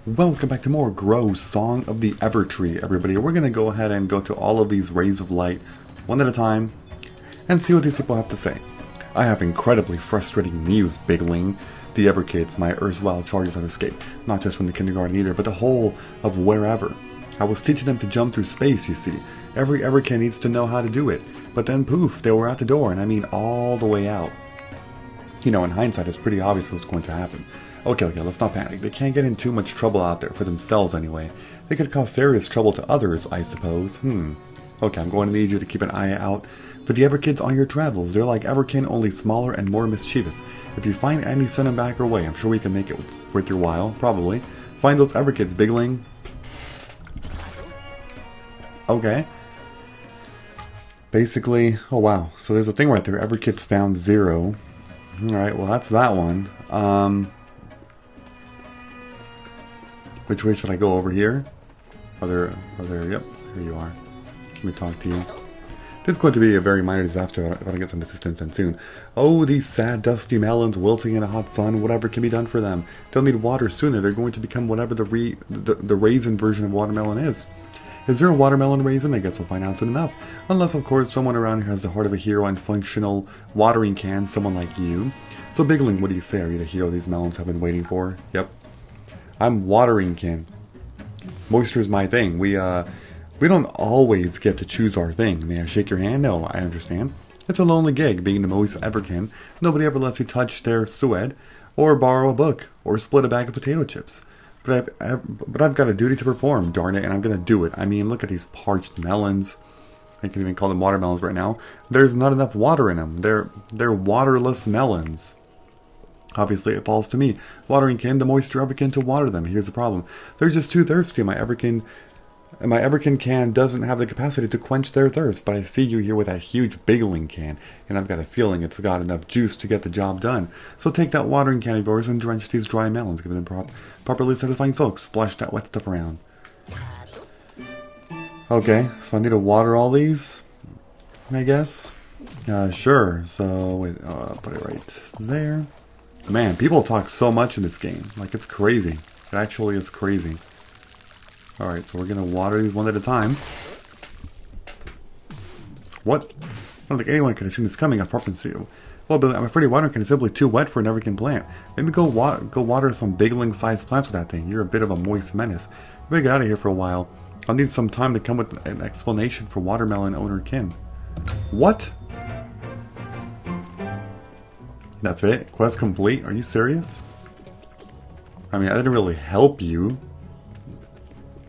Welcome back to more Grow Song of the Evertree, everybody. We're going to go ahead and go to all of these rays of light, one at a time, and see what these people have to say. I have incredibly frustrating news, Bigling. The Everkids, my erstwhile charges have escaped, not just from the kindergarten either, but the whole of wherever. I was teaching them to jump through space, you see. Every Everkid needs to know how to do it. But then poof, they were out the door, and I mean all the way out. You know, in hindsight, it's pretty obvious what's going to happen. Okay, let's not panic. They can't get in too much trouble out there, for themselves anyway. They could cause serious trouble to others, I suppose. Okay, I'm going to need you to keep an eye out for the Everkids on your travels. They're like Everkin, only smaller and more mischievous. If you find any, send them back our way. I'm sure we can make it worth your while, probably. Find those Everkids, Bigling. Okay. Basically, oh wow. So there's a thing right there. Everkids found 0. Alright, well that's that one. Which way should I go? Over here? Yep, here you are. Let me talk to you. This is going to be a very minor disaster if I don't get some assistance in soon. Oh, these sad, dusty melons wilting in a hot sun, whatever can be done for them. They'll need water sooner. They're going to become whatever the raisin version of watermelon is. Is there a watermelon raisin? I guess we'll find out soon enough. Unless, of course, someone around here has the heart of a hero and functional watering can, someone like you. So, Bigling, what do you say? Are you the hero these melons have been waiting for? Yep. I'm watering kin. Moisture is my thing. We don't always get to choose our thing. May I shake your hand? No, I understand. It's a lonely gig, being the most Everkin. Nobody ever lets you touch their sued, or borrow a book, or split a bag of potato chips. But I've got a duty to perform, darn it, and I'm gonna do it. I mean, look at these parched melons. I can even call them watermelons right now. There's not enough water in them. They're waterless melons. Obviously, it falls to me. Watering kin, the moisture Everkin to water them. Here's the problem. They're just too thirsty. My Everkin can doesn't have the capacity to quench their thirst. But I see you here with that huge Bigling can, and I've got a feeling it's got enough juice to get the job done. So take that watering can of yours and drench these dry melons. Give them properly satisfying soak. Splash that wet stuff around. Okay, so I need to water all these, I guess. Sure. So wait, put it right there. Man, people talk so much in this game. Like, it's crazy. It actually is crazy. Alright, so we're going to water these one at a time. What? I don't think anyone could have seen this coming. I promise you. Well, Billy, I'm afraid your watering can is simply too wet for an Everkin plant. Maybe go water some Bigling-sized plants with that thing. You're a bit of a moist menace. You better get out of here for a while. I'll need some time to come with an explanation for watermelon owner kin. What? That's it? Quest complete? Are you serious? I mean, I didn't really help you.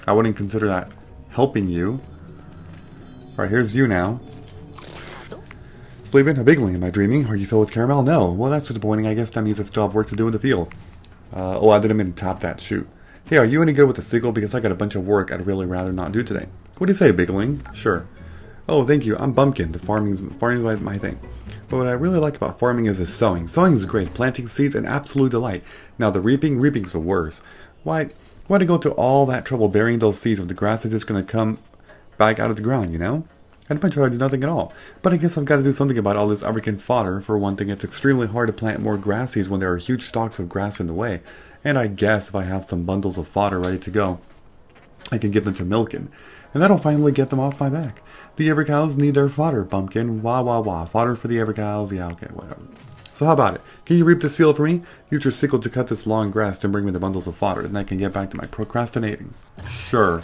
I wouldn't consider that helping you. Alright, here's you now. Sleeping? A Bigling, am I dreaming? Are you filled with caramel? No. Well, that's disappointing. I guess that means I still have work to do in the field. Oh, I didn't mean to tap that. Shoot. Hey, are you any good with the sickle? Because I got a bunch of work I'd really rather not do today. What do you say, Bigling? Sure. Oh, thank you. I'm Bumpkin. Farming's my thing. But what I really like about farming is the sowing. Sowing is great. Planting seeds, an absolute delight. Now the reaping's the worst. Why to go to all that trouble burying those seeds if the grass is just going to come back out of the ground, you know? I'd much rather do nothing at all. But I guess I've got to do something about all this Everkin fodder. For one thing, it's extremely hard to plant more grass seeds when there are huge stalks of grass in the way. And I guess if I have some bundles of fodder ready to go, I can give them to Milkin. And that'll finally get them off my back. The Evercows need their fodder, Bumpkin. Wah, wah, wah. Fodder for the Evercows. Yeah, okay, whatever. So how about it? Can you reap this field for me? Use your sickle to cut this long grass and bring me the bundles of fodder, and I can get back to my procrastinating. Sure.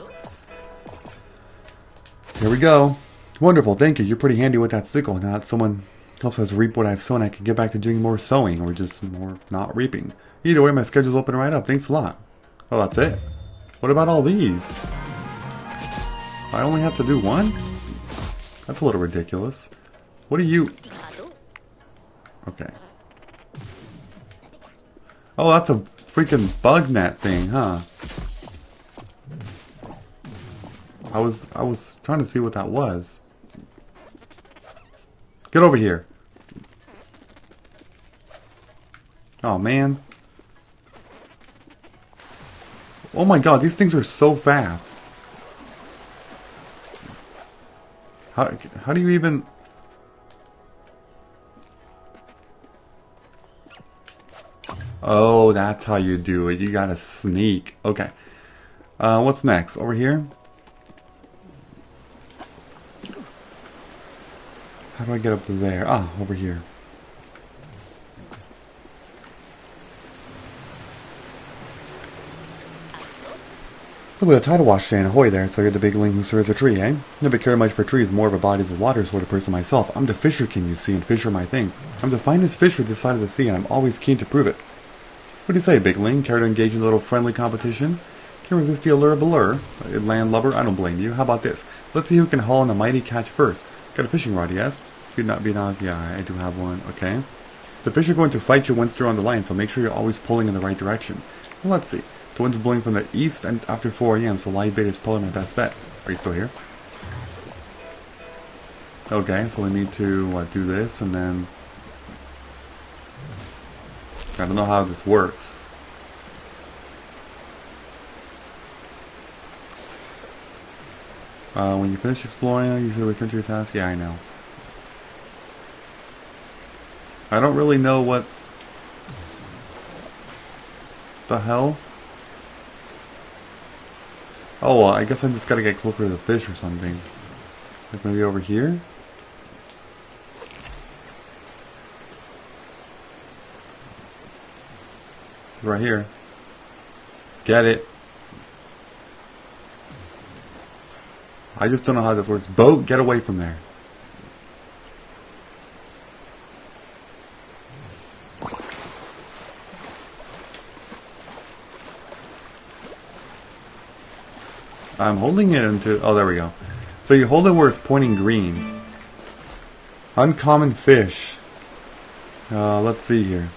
Here we go. Wonderful, thank you. You're pretty handy with that sickle. Now that someone else has reaped what I've sown, I can get back to doing more sowing, or just more not reaping. Either way, my schedule's open right up. Thanks a lot. Oh, that's it. What about all these? I only have to do one? That's a little ridiculous. What are you... Okay. Oh, that's a freaking bug net thing, huh? I was trying to see what that was. Get over here. Oh, man. Oh my god, these things are so fast. How do you even... Oh, that's how you do it. You gotta sneak. Okay. What's next? Over here? How do I get up there? Ah, over here. Look at the tidal wash saying ahoy there, so you're the big ling who serves a tree, eh? Never cared much for trees, more of a bodies of water sort of person myself. I'm the fisher king, you see, and fish are my thing. I'm the finest fisher this side of the sea, and I'm always keen to prove it. What do you say, big ling? Care to engage in a little friendly competition? Can't resist the allure of the lure. Land lubber, I don't blame you. How about this? Let's see who can haul in a mighty catch first. Got a fishing rod, yes? Could not be not. Yeah, I do have one. Okay. The fish are going to fight you once they're on the line, so make sure you're always pulling in the right direction. Well, let's see. The wind's blowing from the east, and it's after 4 a.m., so live bait is probably my best bet. Are you still here? Okay, so we need to do this, and then... I don't know how this works. When you finish exploring, you should return to your task. Yeah, I know. I don't really know what the hell. Oh, well, I guess I just gotta get closer to the fish or something. Like maybe over here? Right here. Get it. I just don't know how this works. Boat, get away from there. I'm holding it into... Oh, there we go. So you hold it where it's pointing green. Uncommon fish. Let's see here.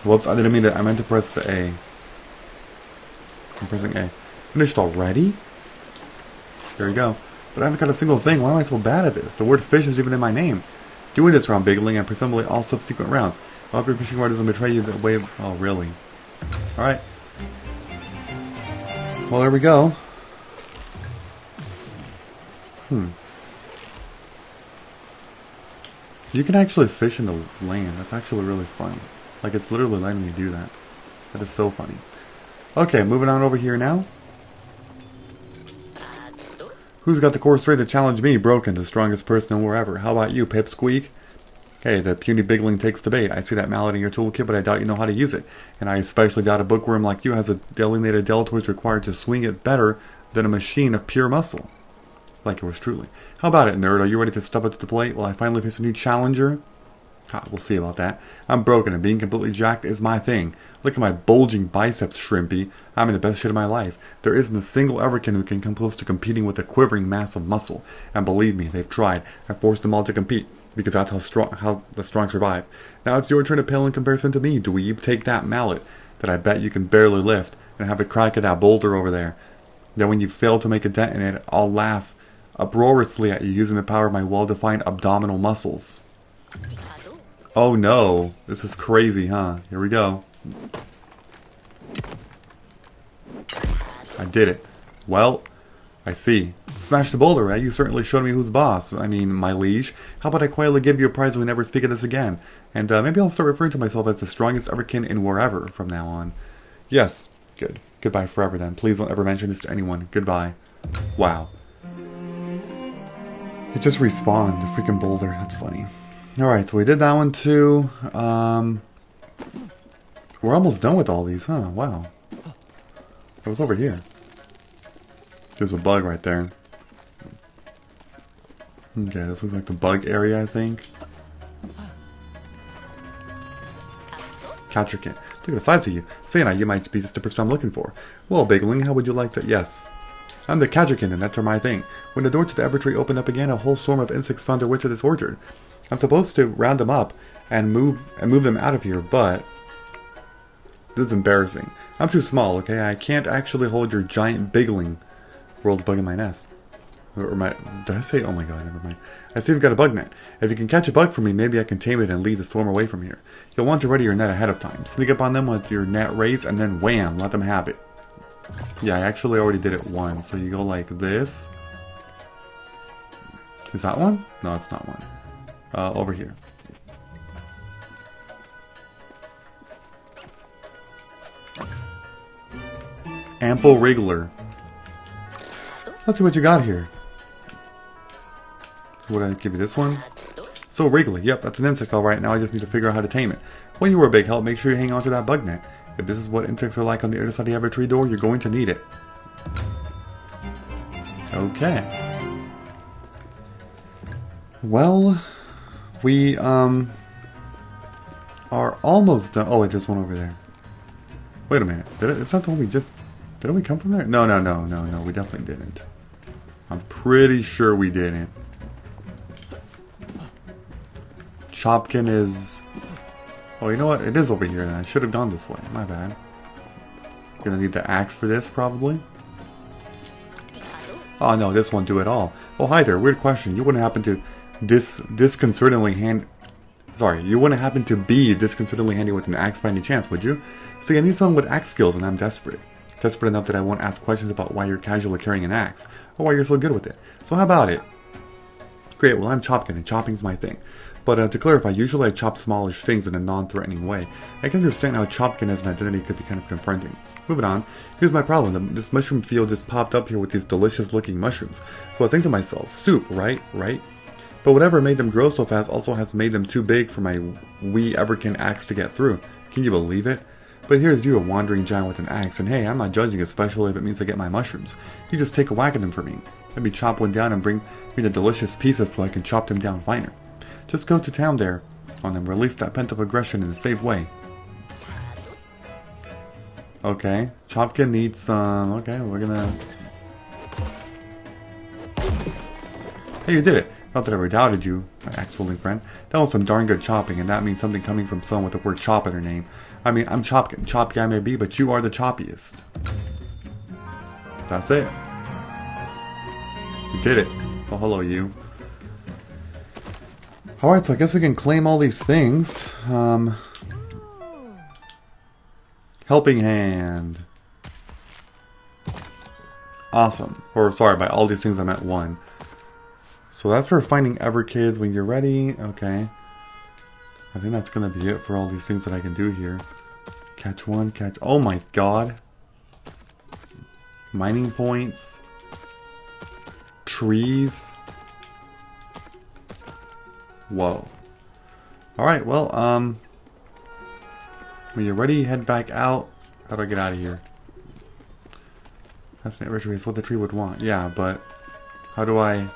Whoops, I didn't mean to... I meant to press the A. I'm pressing A. Finished already? There we go. But I haven't got a single thing. Why am I so bad at this? The word fish is even in my name. Doing this round, Bigling, and presumably all subsequent rounds. I hope your fishing rod doesn't betray you the way... Oh, really? Alright. Well, there we go. You can actually fish in the land. That's actually really fun. Like, it's literally letting me do that. That is so funny. Okay, moving on over here now. Who's got the core strength to challenge me, Broken, the strongest person wherever? How about you, Pipsqueak? Hey, the puny bigling takes the bait. I see that mallet in your toolkit, but I doubt you know how to use it. And I especially doubt a bookworm like you has a delineated deltoid required to swing it better than a machine of pure muscle. Like yours truly. How about it, nerd? Are you ready to step up to the plate? Will I finally face a new challenger? We'll see about that. I'm broken, and being completely jacked is my thing. Look at my bulging biceps, Shrimpy. I'm in the best shape of my life. There isn't a single Everkin who can come close to competing with a quivering mass of muscle. And believe me, they've tried. I forced them all to compete, because that's how the strong survive. Now it's your turn to pale in comparison to me, dweeb. Take that mallet that I bet you can barely lift, and have a crack at that boulder over there. Then when you fail to make a dent in it, I'll laugh uproariously at you using the power of my well-defined abdominal muscles. Oh no, this is crazy, huh? Here we go. I did it. Well, I see. Smash the boulder, right? You certainly showed me who's boss. I mean, my liege. How about I quietly give you a prize when we never speak of this again? And maybe I'll start referring to myself as the strongest Everkin in wherever from now on. Yes, good. Goodbye forever then. Please don't ever mention this to anyone. Goodbye. Wow. It just respawned, the freaking boulder. That's funny. Alright, so we did that one too. We're almost done with all these, huh? Wow. It was over here. There's a bug right there. Okay, this looks like the bug area, I think. Catcher kit. Look at the size of you. Say now, you might be just the person I'm looking for. Well, Bigling, how would you like to... Yes. I'm the Cadgerkin, and that's my thing. When the door to the Evertree opened up again, a whole swarm of insects found their way to this orchard. I'm supposed to round them up and move them out of here, but this is embarrassing. I'm too small, okay? I can't actually hold your giant bigling. World's bug in my nest. Or my... Did I say... Oh my god, never mind. I see you've got a bug net. If you can catch a bug for me, maybe I can tame it and lead the swarm away from here. You'll want to ready your net ahead of time. Sneak up on them with your net raised, and then wham, let them have it. Yeah, I actually already did it once. So you go like this. Is that one? No, it's not one. Over here. Ample Wriggler. Let's see what you got here. Would I give you this one? So wriggly. Yep, that's an insect alright. Now I just need to figure out how to tame it. Well, you were a big help. Make sure you hang on to that bug net. If this is what insects are like on the other side of the Evertree door, you're going to need it. Okay. Well, we are almost done. Oh, it just went over there. Wait a minute. It's not the one we just... Didn't we come from there? No. We definitely didn't. I'm pretty sure we didn't. Chopkin is... Oh, you know what? It is over here then. I should have gone this way. My bad. Gonna need the axe for this, probably. Oh, no. This won't do it all. Oh, hi there. Weird question. You wouldn't happen to disconcertingly hand... Sorry. You wouldn't happen to be disconcertingly handy with an axe by any chance, would you? See, I need someone with axe skills, and I'm desperate. Desperate enough that I won't ask questions about why you're casually carrying an axe, or why you're so good with it. So how about it? Great, well I'm Chopkin, and chopping's my thing. But to clarify, usually I chop smallish things in a non-threatening way. I can understand how Chopkin as an identity could be kind of confronting. Moving on, here's my problem. This mushroom field just popped up here with these delicious-looking mushrooms. So I think to myself, soup, right? But whatever made them grow so fast also has made them too big for my wee Everkin axe to get through. Can you believe it? But here's you, a wandering giant with an axe, and hey, I'm not judging, especially if it means I get my mushrooms. You just take a whack at them for me. Maybe chop one down and bring me the delicious pieces so I can chop them down finer. Just go to town there on them, release that pent-up aggression in a safe way. Okay, Chopkin needs some... Okay, we're gonna... Hey, you did it! Not that I ever doubted you, my axe-wielding friend. That was some darn good chopping, and that means something coming from someone with the word chop in her name. I mean, I'm Chopkin. Choppy I may be, but you are the choppiest. That's it. You did it. Oh, hello, you. Alright, so I guess we can claim all these things. Helping hand. Awesome. Or, sorry, by all these things I meant one. So that's for finding Everkids when you're ready. Okay. I think that's going to be it for all these things that I can do here. Catch one, catch... Oh my god. Mining points. Trees. Whoa. Alright, well, when you're ready, head back out. How do I get out of here? That's not Evertree. It's what the tree would want. Yeah, but... How do I...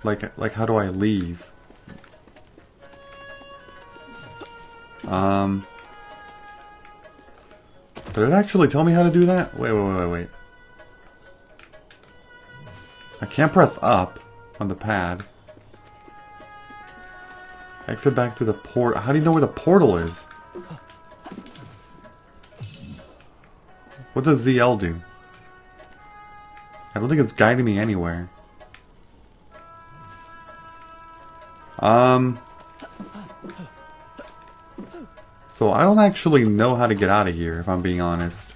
Like, how do I leave? Did it actually tell me how to do that? Wait. I can't press up on the pad. Exit back to the port. How do you know where the portal is? What does ZL do? I don't think it's guiding me anywhere. So I don't actually know how to get out of here, if I'm being honest.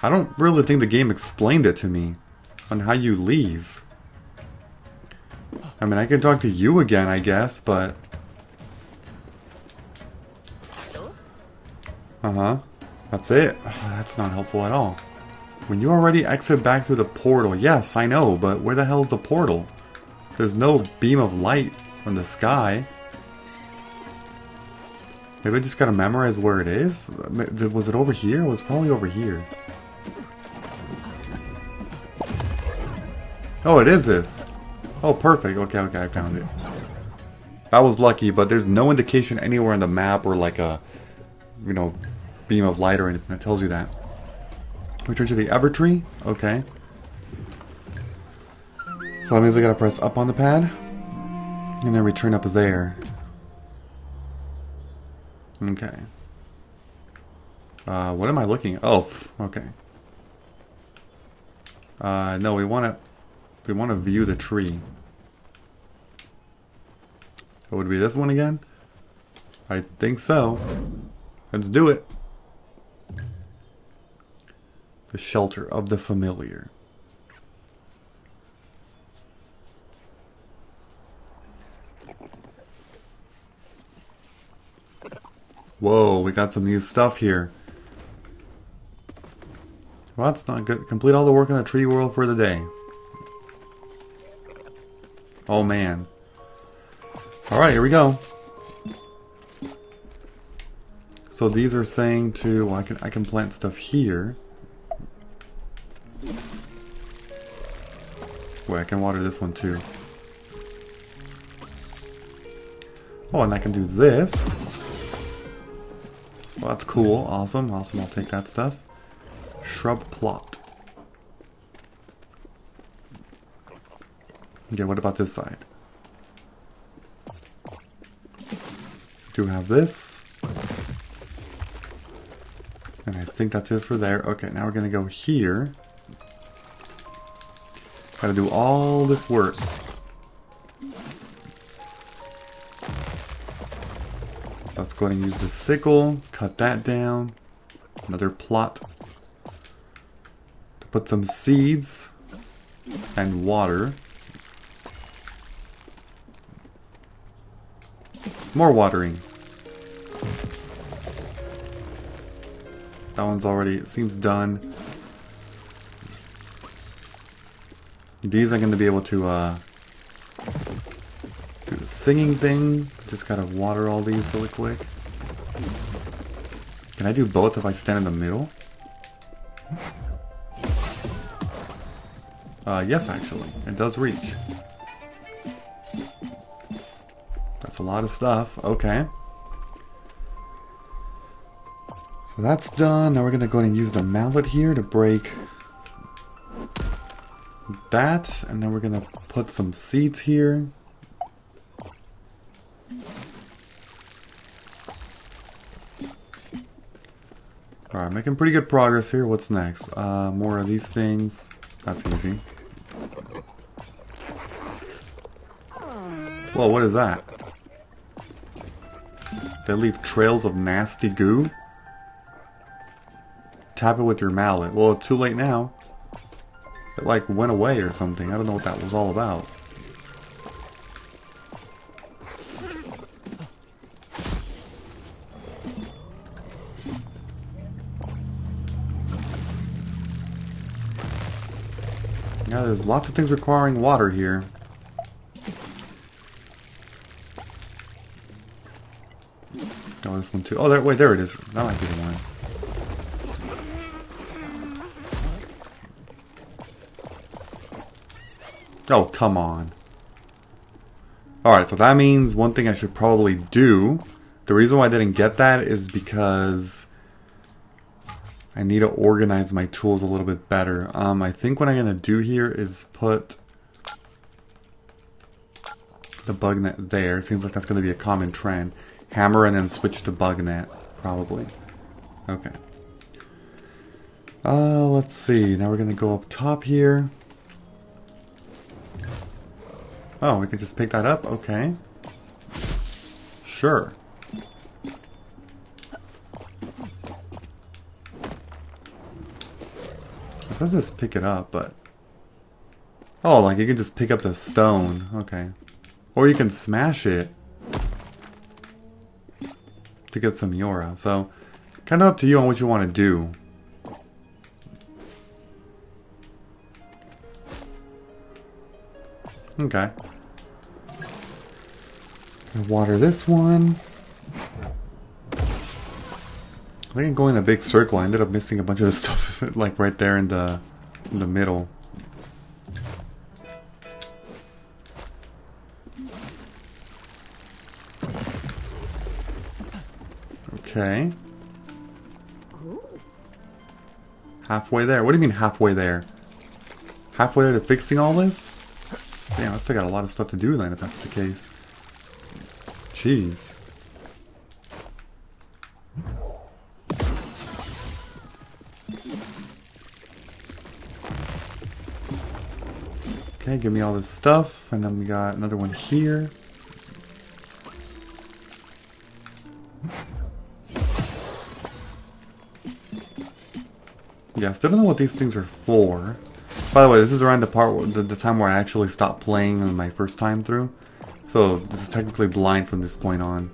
I don't really think the game explained it to me on how you leave. I mean, I can talk to you again, I guess, but... That's it. That's not helpful at all. When you already exit back through the portal, yes, I know, but where the hell's the portal? There's no beam of light from the sky. Maybe I just gotta memorize where it is? Was it over here? It was probably over here. Oh, it is this. Oh, perfect. Okay, I found it. That was lucky, but there's no indication anywhere on the map or like a, you know, beam of light or anything that tells you that. Return to the Evertree? Okay. So that means I gotta press up on the pad. And then return up there. Okay. What am I looking at? Oh, okay. No, we want to view the tree. It would be this one again? I think so. Let's do it. The shelter of the familiar. Whoa, we got some new stuff here. Well, that's not good. Complete all the work in the tree world for the day. Oh, man. Alright, here we go. So these are saying to... Well, I can plant stuff here. Wait, I can water this one too. Oh, and I can do this. Well, that's cool. Awesome. Awesome. I'll take that stuff. Shrub plot. Okay, what about this side? Do have this. And I think that's it for there. Okay, now we're going to go here. Gotta do all this work. Let's go ahead and use the sickle. Cut that down. Another plot. To put some seeds. And water. More watering. That one's already, it seems done. These I'm going to be able to do the singing thing. Just gotta water all these really quick. Can I do both if I stand in the middle? Yes, actually. It does reach. That's a lot of stuff. Okay. So that's done. Now we're going to go ahead and use the mallet here to break that. And then we're going to put some seeds here. Alright, making pretty good progress here. What's next? More of these things. That's easy. Whoa, what is that? They leave trails of nasty goo? Tap it with your mallet. Well, it's too late now. It like went away or something. I don't know what that was all about. Yeah, there's lots of things requiring water here. Oh, this one too. Oh, there, wait, there it is. That might be the one. Oh, come on. Alright, so that means one thing I should probably do. The reason why I didn't get that is because I need to organize my tools a little bit better. I think what I'm going to do here is put the bug net there. It seems like that's going to be a common trend. Hammer and then switch to bug net, probably. Okay. Let's see. Now we're going to go up top here. Oh, we can just pick that up? Okay. Sure. It says just pick it up, but... Oh, like you can just pick up the stone. Okay. Or you can smash it to get some Yora. So, kind of up to you on what you want to do. Okay. Water this one. I think I'm going in a big circle. I ended up missing a bunch of the stuff like right there in the middle. Okay. Halfway there. What do you mean halfway there? Halfway there to fixing all this? Damn, I still got a lot of stuff to do then if that's the case. Jeez. Okay, give me all this stuff, and then we got another one here. Yeah, I still don't know what these things are for. By the way, this is around the part where, the time where I actually stopped playing on my first time through. So, this is technically blind from this point on.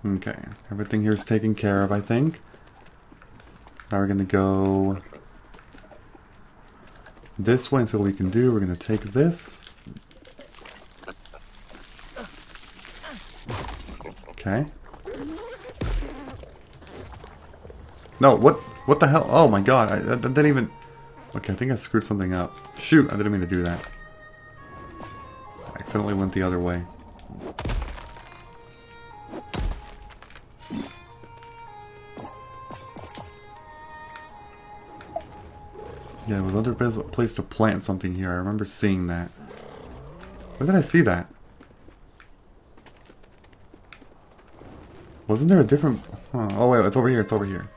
Okay, everything here is taken care of, I think. Now we're going to go this way, and so what we can do, we're going to take this. Okay. No, what the hell? Oh my god, I didn't even... Okay, I think I screwed something up. Shoot, I didn't mean to do that. I accidentally went the other way. Yeah, there was another place to plant something here. I remember seeing that. Where did I see that? Wasn't there a different... Oh wait, it's over here, it's over here.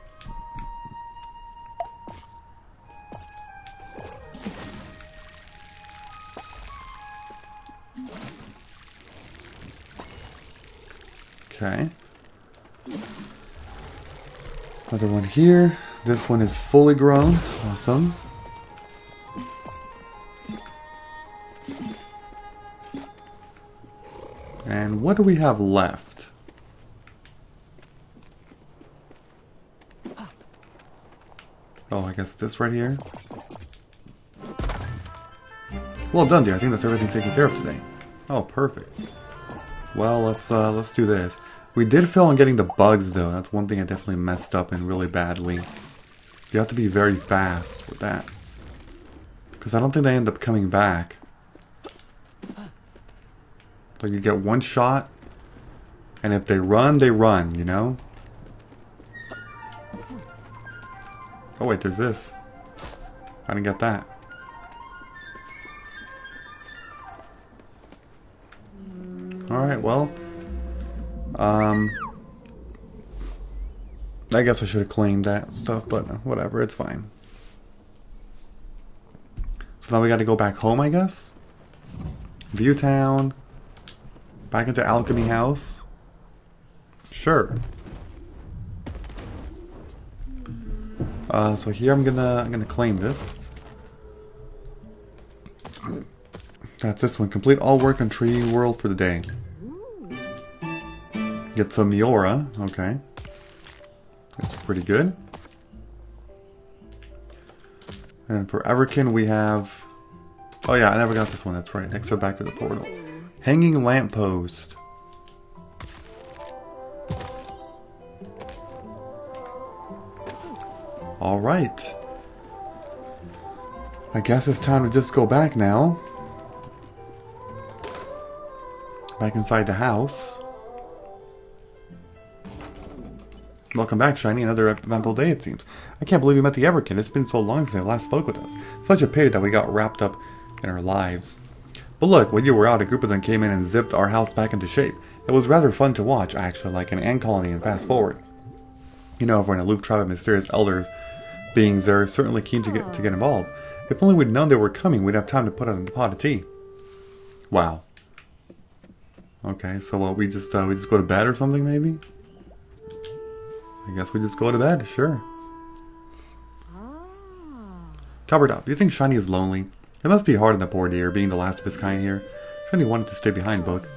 Okay. Another one here. This one is fully grown. Awesome. And what do we have left? Oh, I guess this right here. Well done, dear. I think that's everything taken care of today. Oh, perfect. Well, let's do this. We did fail on getting the bugs, though. That's one thing I definitely messed up in really badly. You have to be very fast with that. Because I don't think they end up coming back. Like, you get one shot, and if they run, you know? Oh wait, there's this. I didn't get that. Alright, well... I guess I should have claimed that stuff, but whatever, it's fine. So now we gotta go back home, I guess? View Town. Back into Alchemy House. Sure. So here I'm gonna claim this. That's this one. Complete all work on Tree World for the day. Get some Miura. Okay. That's pretty good. And for Everkin we have... Oh yeah, I never got this one. That's right. Exit back to the portal. Hanging lamppost. Alright. I guess it's time to just go back now. Back inside the house. Welcome back, Shiny. Another eventful day, it seems. I can't believe we met the Everkin. It's been so long since they last spoke with us. Such a pity that we got wrapped up in our lives. But look, when you were out, a group of them came in and zipped our house back into shape. It was rather fun to watch, actually, like an ant colony and fast forward. You know, if we're an aloof tribe of mysterious elders beings, they're certainly keen to get involved. If only we'd known they were coming, we'd have time to put out a pot of tea. Wow. Okay, so what, we just go to bed or something, maybe? I guess we just go to bed, sure. Covered up. You think Shiny is lonely? It must be hard on the poor dear, being the last of his kind here. Shiny wanted to stay behind, Book.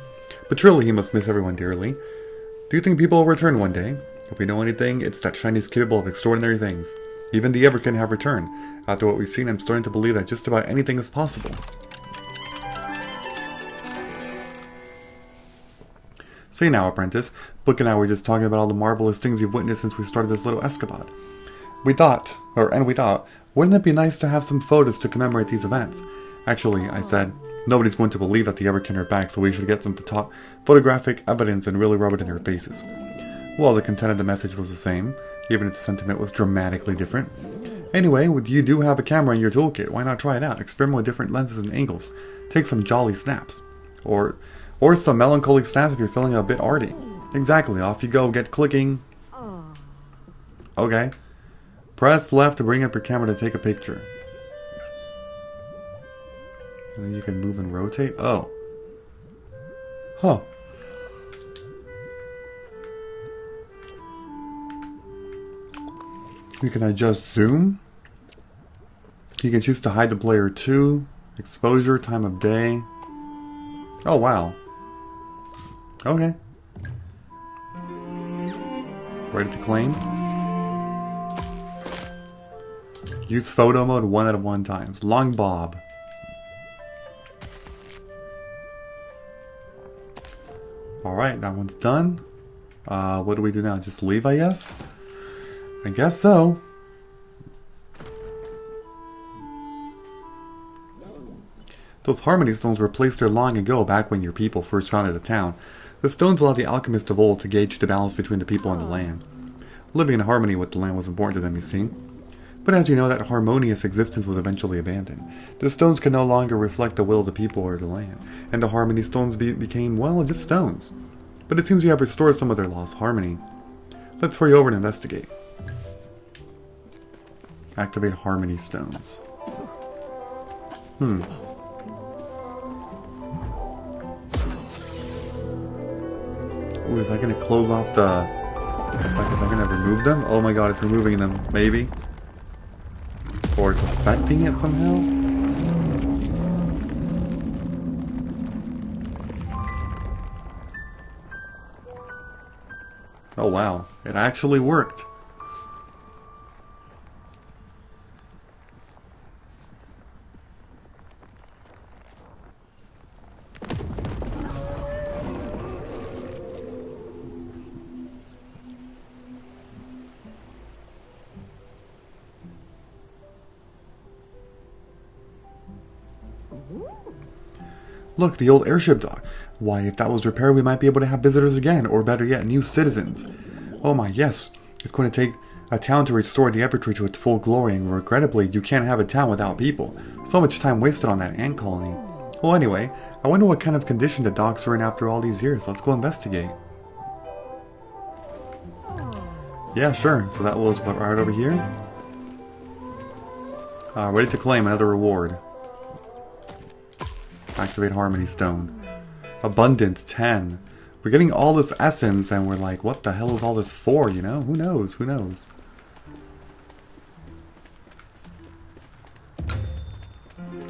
But surely he must miss everyone dearly. Do you think people will return one day? If we know anything, it's that Shiny is capable of extraordinary things. Even the Everkin have returned. After what we've seen, I'm starting to believe that just about anything is possible. See now, apprentice. Book and I were just talking about all the marvelous things you've witnessed since we started this little escapade. We thought, wouldn't it be nice to have some photos to commemorate these events? Actually, I said, nobody's going to believe that the Everkin are back, so we should get some photographic evidence and really rub it in their faces. Well, the content of the message was the same, even if the sentiment was dramatically different. Anyway, you do have a camera in your toolkit. Why not try it out? Experiment with different lenses and angles. Take some jolly snaps. Or some melancholy snaps if you're feeling a bit arty. Exactly, off you go, get clicking. Okay. Press left to bring up your camera to take a picture. And then you can move and rotate. Oh. Huh. You can adjust zoom. You can choose to hide the player too. Exposure, time of day. Oh wow. Okay. Ready to claim? Use photo mode 1 out of 1 times. Long bob. Alright, that one's done. What do we do now? Just leave, I guess? I guess so. Those harmony stones were placed there long ago, back when your people first founded the town. The stones allowed the alchemists of old to gauge the balance between the people and the land. Living in harmony with the land was important to them, you see. But as you know, that harmonious existence was eventually abandoned. The stones could no longer reflect the will of the people or the land, and the harmony stones became, well, just stones. But it seems you have restored some of their lost harmony. Let's hurry over and investigate. Activate harmony stones. Ooh, is that going to close off the... Like, is that going to remove them? Oh my god, it's removing them. Maybe. Or it's affecting it somehow? Oh wow, it actually worked. Look, the old airship dock. Why, if that was repaired, we might be able to have visitors again, or better yet, new citizens. Oh my, yes. It's going to take a town to restore the Evertree to its full glory, and regrettably, you can't have a town without people. So much time wasted on that ant colony. Well, anyway, I wonder what kind of condition the docks are in after all these years. Let's go investigate. Yeah, sure. So that was what, right over here? Ready to claim another reward. Activate Harmony Stone. Abundant, 10. We're getting all this essence and we're like, what the hell is all this for, you know? Who knows? Who knows?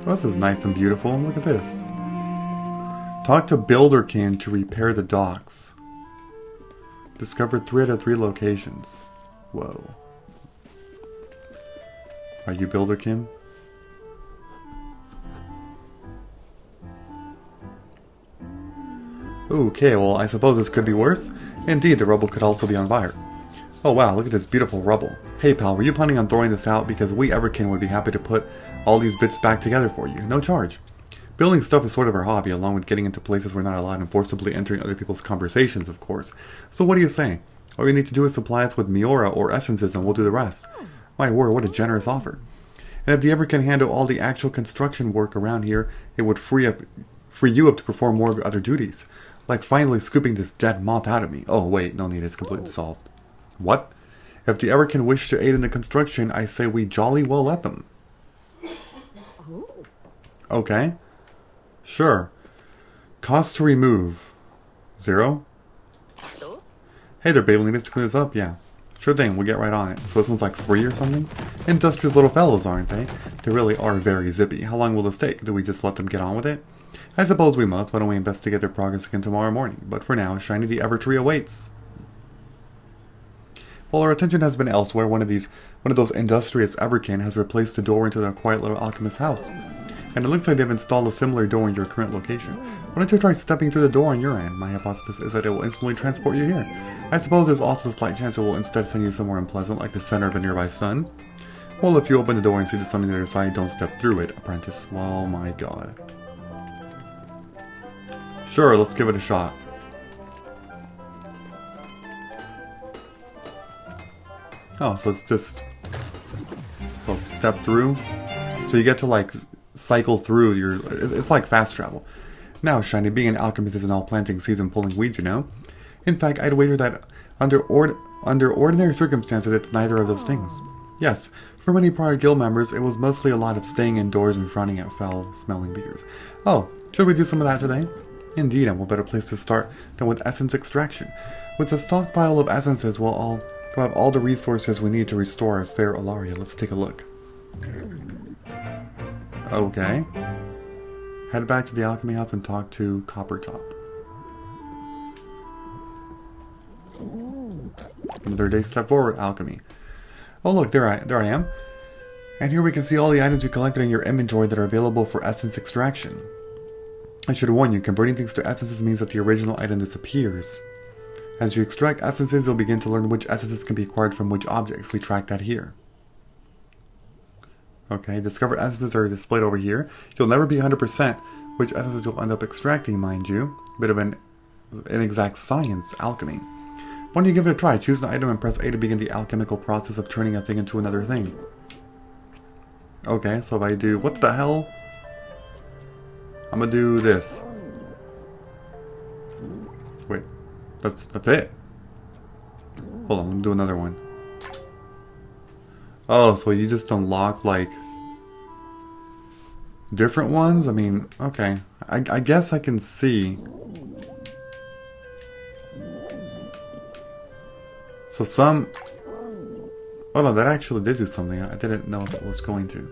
Oh, this is nice and beautiful. Look at this. Talk to Builderkin to repair the docks. Discovered 3 out of 3 locations. Whoa. Are you Builderkin? Okay, well, I suppose this could be worse. Indeed, the rubble could also be on fire. Oh wow, look at this beautiful rubble. Hey pal, were you planning on throwing this out? Because we Everkin would be happy to put all these bits back together for you. No charge. Building stuff is sort of our hobby, along with getting into places we're not allowed and forcibly entering other people's conversations, of course. So what do you say? All you need to do is supply us with Miura or essences and we'll do the rest. My word, what a generous offer. And if the Ever can handle all the actual construction work around here, it would free you up to perform more of your other duties. Like finally scooping this dead moth out of me. Oh wait, no need, it's completely solved. What? If the Everkin wish to aid in the construction, I say we jolly well let them. Okay. Sure. Cost to remove. 0? Hey, they're bailing us to clean this up, yeah. Sure thing, we'll get right on it. So this one's like free or something? Industrious little fellows, aren't they? They really are very zippy. How long will this take? Do we just let them get on with it? I suppose we must. Why don't we investigate their progress again tomorrow morning? But for now, Shiny the Evertree awaits. While our attention has been elsewhere, one of those industrious Everkin has replaced the door into the quiet little alchemist house. And it looks like they've installed a similar door in your current location. Why don't you try stepping through the door on your end? My hypothesis is that it will instantly transport you here. I suppose there's also a slight chance it will instead send you somewhere unpleasant, like the center of a nearby sun. Well, if you open the door and see the sun on the other side, don't step through it, apprentice. Oh my god. Sure, let's give it a shot. Oh, so it's just step through. So you get to like cycle through your. It's like fast travel. Now, Shiny, being an alchemist isn't all planting seeds and pulling weeds, you know. In fact, I'd wager that under ordinary circumstances, it's neither of those things. Yes, for many prior guild members, it was mostly a lot of staying indoors and frowning at foul-smelling beers. Oh, should we do some of that today? Indeed, and what better place to start than with essence extraction. With a stockpile of essences, we'll have all the resources we need to restore our fair Alaria. Let's take a look. Okay. Head back to the alchemy house and talk to Coppertop. Another day step forward, alchemy. Oh look, there I am. And here we can see all the items you collected in your inventory that are available for essence extraction. I should warn you, converting things to essences means that the original item disappears. As you extract essences, you'll begin to learn which essences can be acquired from which objects. We track that here. Okay, discovered essences are displayed over here. You'll never be 100% which essences you'll end up extracting, mind you. Bit of an inexact science, alchemy. Why don't you give it a try? Choose an item and press A to begin the alchemical process of turning a thing into another thing. Okay, so if I do... What the hell? I'm gonna do this. Wait. That's it? Hold on, I'm gonna do another one. Oh, so you just unlock, like... different ones? I mean, okay. I guess I can see... So some... Oh no, that actually did do something. I didn't know if it was going to.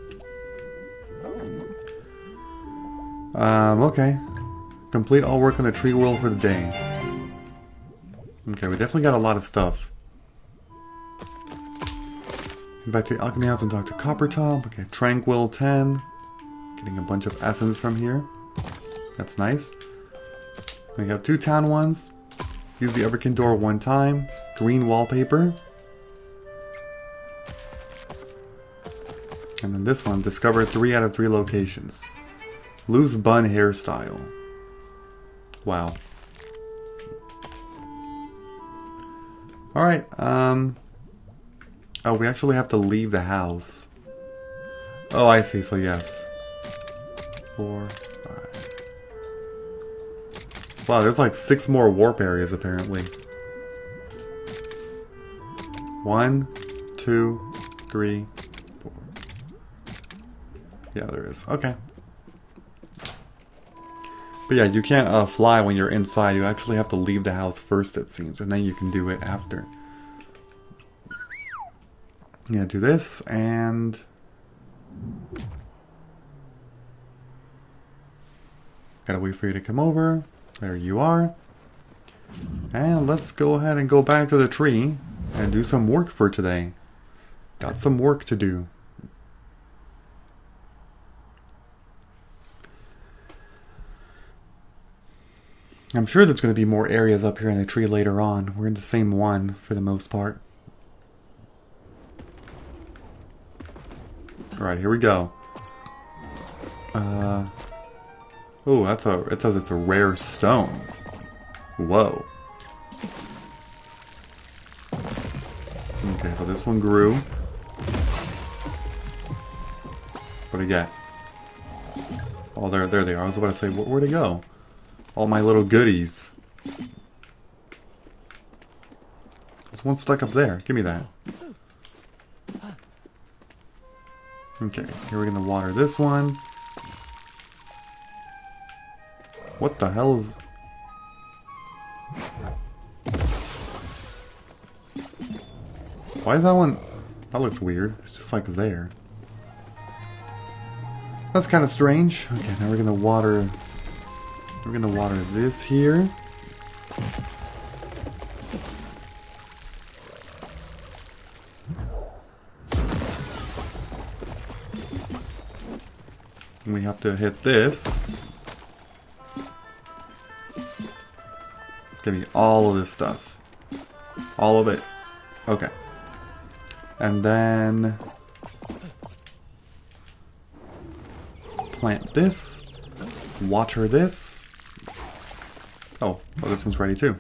Okay. Complete all work on the tree world for the day. Okay, we definitely got a lot of stuff. Back to the alchemy house and talk to Coppertop. Okay, Tranquil 10. Getting a bunch of essence from here. That's nice. We got 2 town ones. Use the Everkin door 1 time. Green wallpaper. And then this one, discover 3 out of 3 locations. Loose bun hairstyle. Wow. Alright, oh, we actually have to leave the house. Oh, I see, so yes. 4, 5. Wow, there's like 6 more warp areas apparently. 1, 2, 3, 4. Yeah, there is. Okay. But yeah, you can't fly when you're inside. You actually have to leave the house first, it seems, and then you can do it after. Yeah, do this, and... gotta wait for you to come over. There you are. And let's go ahead and go back to the tree and do some work for today. Got some work to do. I'm sure there's going to be more areas up here in the tree later on. We're in the same one for the most part. Alright, here we go. Oh, it says it's a rare stone. Whoa. Okay, so this one grew. What do you get? Oh, there they are. I was about to say, where'd they go? All my little goodies. There's one stuck up there. Give me that. Okay, here we're gonna water this one. What the hell is... Why is that one... That looks weird. It's just like there. That's kind of strange. Okay, now we're gonna water... We're gonna water this here. And we have to hit this. Give me all of this stuff. All of it. Okay. And then... plant this. Water this. Oh, well, this one's ready too.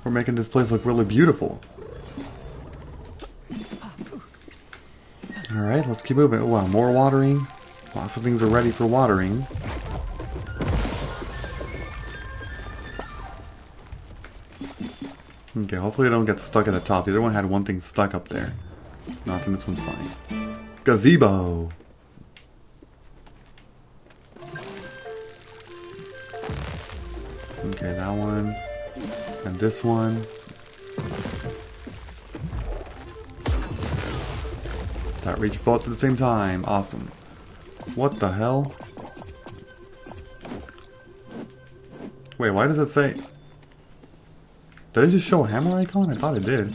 We're making this place look really beautiful. Alright, let's keep moving. Oh wow, more watering. Lots of things are ready for watering. Okay, hopefully I don't get stuck at the top. The other one had one thing stuck up there. No, I think this one's fine. Gazebo! Okay, that one. And this one. That reached both at the same time. Awesome. What the hell? Wait, why does it say... Did I just show a hammer icon? I thought it did.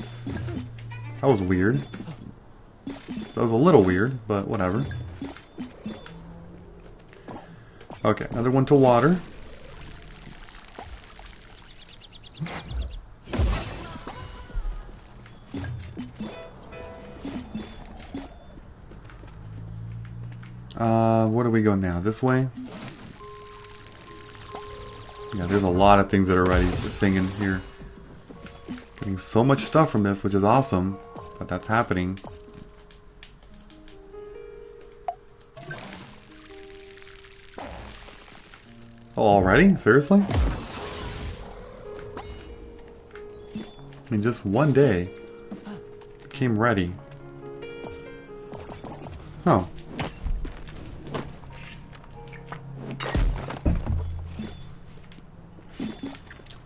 That was weird. That was a little weird, but whatever. Okay, another one to water. Where do we go now? This way? Yeah, there's a lot of things that are ready for singing here. Getting so much stuff from this, which is awesome that that's happening. Oh, already? Seriously? I mean, just one day became ready. Oh.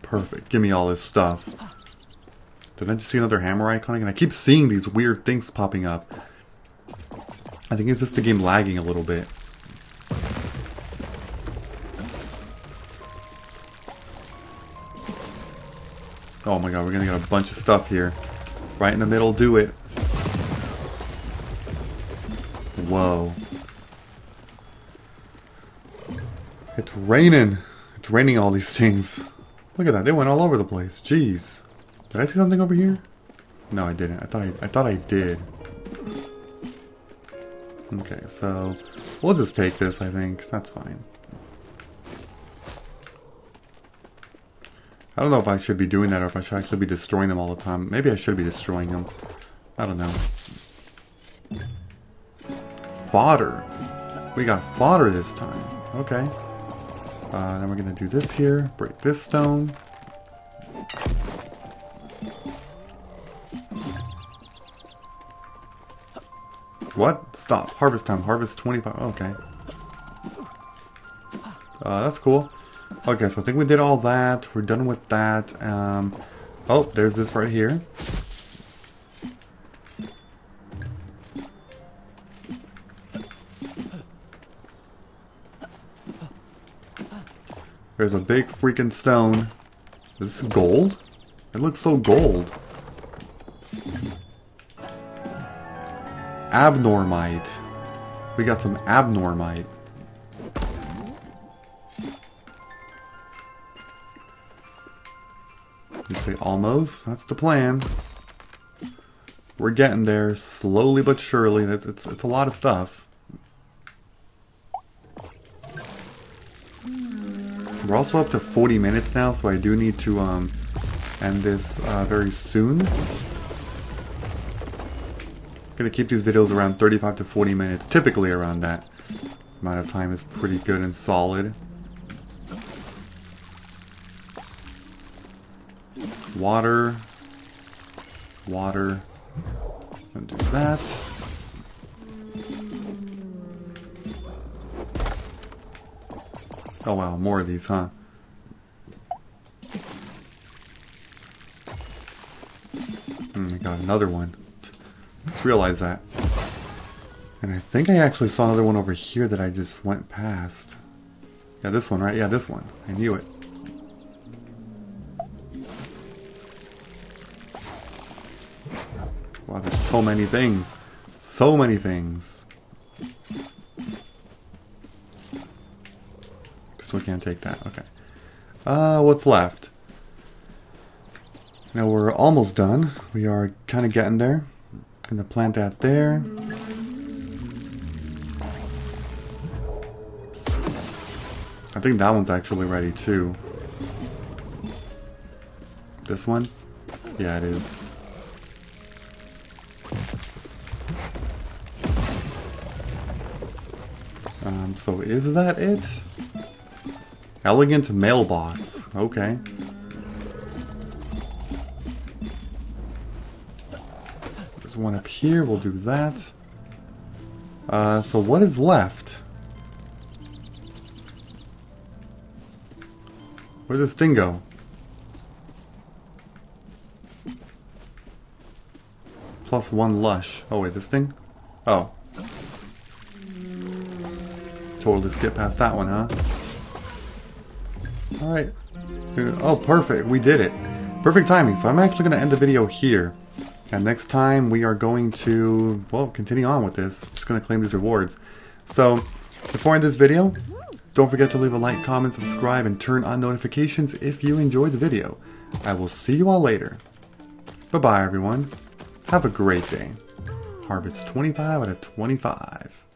Perfect. Give me all this stuff. Did I just see another hammer icon again? I keep seeing these weird things popping up. I think it's just the game lagging a little bit. Oh my god, we're gonna get a bunch of stuff here. Right in the middle, do it. Whoa. It's raining. It's raining all these things. Look at that, they went all over the place. Jeez. Did I see something over here? No, I didn't. I thought I did. Okay, so we'll just take this, I think. That's fine. I don't know if I should be doing that or if I should actually be destroying them all the time. Maybe I should be destroying them. I don't know. Fodder. We got fodder this time. Okay. Then we're going to do this here. Break this stone. What? Stop. Harvest time. Harvest 25. Okay. That's cool. Okay, so I think we did all that. We're done with that. Oh, there's this right here. There's a big freaking stone. Is this gold? It looks so gold. Abnormite. We got some abnormite. You'd say almost. That's the plan. We're getting there slowly but surely. It's a lot of stuff. We're also up to 40 minutes now, so I do need to end this very soon. I'm gonna keep these videos around 35 to 40 minutes, typically around that amount of time is pretty good and solid. Water. Water. And do that. Oh wow, more of these, huh? I got another one. Just realized that. And I think I actually saw another one over here that I just went past. Yeah, this one, right? Yeah, this one. I knew it. Wow, there's so many things. So many things. Still can't take that. Okay. What's left? Now we're almost done. We are kind of getting there. Gonna plant that there. I think that one's actually ready too. This one? Yeah, it is. So is that it? Elegant mailbox. Okay. There's one up here. We'll do that. So what is left? Where'd this thing go? Plus one lush. Oh wait, this thing? Oh. Totally skip past that one, huh? Alright. Oh, perfect. We did it. Perfect timing. So I'm actually going to end the video here. And next time we are going to, well, continue on with this. Just going to claim these rewards. So, before I end this video, don't forget to leave a like, comment, subscribe, and turn on notifications if you enjoyed the video. I will see you all later. Bye-bye, everyone. Have a great day. Harvest 25 out of 25.